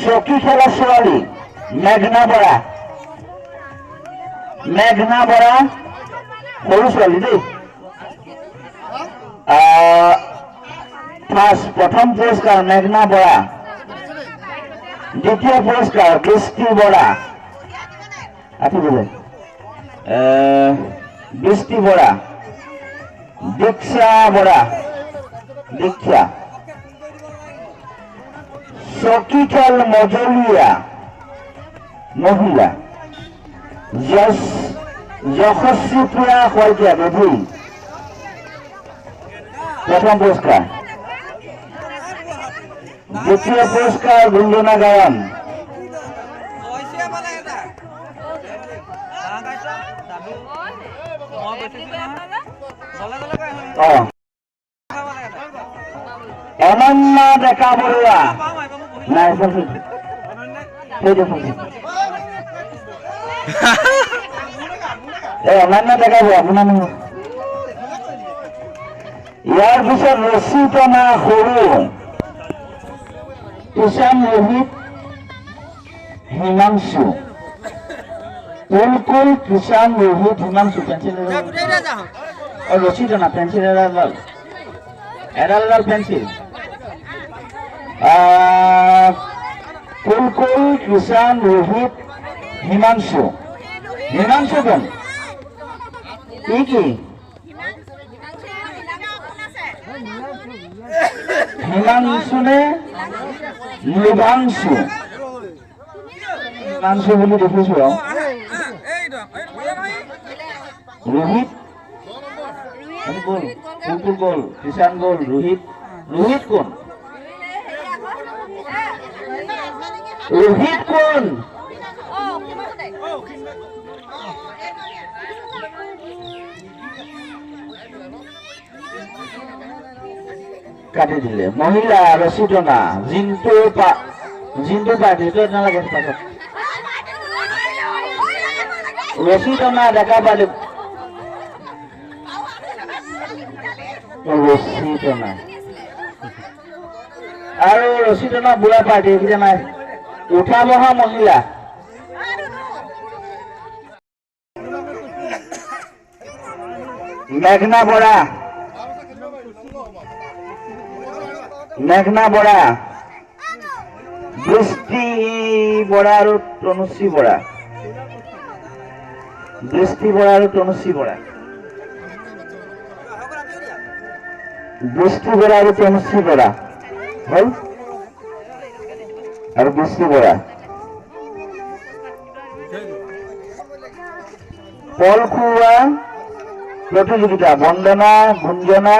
চকী খেলা ছোৱালী মেঘনা বৰা। মেঘনা বৰা সৰু ছোৱালী দেই। প্ৰথম পুৰস্কাৰ মেঘনা বৰা, দ্বিতীয় পুৰস্কাৰ বৃষ্টি বৰা। বৃষ্টি বৰা, দীক্ষা বৰা, দীক্ষা। চকী খেল মজলীয়া মহিলা যশস্বী প্ৰিয়া শইকীয়া বেধি, প্ৰথম পুৰস্কাৰ। দ্বিতীয় পুৰস্কাৰ গুঞ্জনা গায়ন। অনন্য ডেকা বৰুৱা নাই অনন্য ডেকা বৰুৱা আপোনাৰ নহয়। ইয়াৰ পিছত ৰছী টনা সৰু কিষাণ রোহিত হিমাংশু, কুলকুল কিষাণ রোহিত হিমাংশু। পেন্সিল রশি টনা পেন্সিল এডাল পেন্সিল। কুলকুল কিষাণ রোহিত হিমাংশু। হিমাংশু কোন কি হিমাংশু নে লুভাংশু? হিমাংশু বুলি দেখিছো। রোহিত গল, কুলকুল গল, কিষাণ গল, রোহিত। রোহিত কোন? রোহিত কোন? কাটি দিলে। মহিলা ৰছী টনা জিন্তু পাৰ্টি নালাগে। ৰছী টনা ডেকা পাৰ্টি, ৰছী টনা আৰু ৰছী টনা বুঢ়া পাৰ্টি এইকেইটা নাই। উঠা বহা মহিলা মেঘনা বৰা, মেঘনা বৰা, বৃষ্টি বৰা আৰু তনুশ্ৰী বৰা। বৃষ্টি বৰা আৰু তনুশ্ৰী বৰা। বৃষ্টি বৰা আৰু তনুশ্ৰী বৰা হল আৰু বৃষ্টি বৰা। পল খুওৱা প্ৰতিযোগিতা বন্দনা, গুঞ্জনা,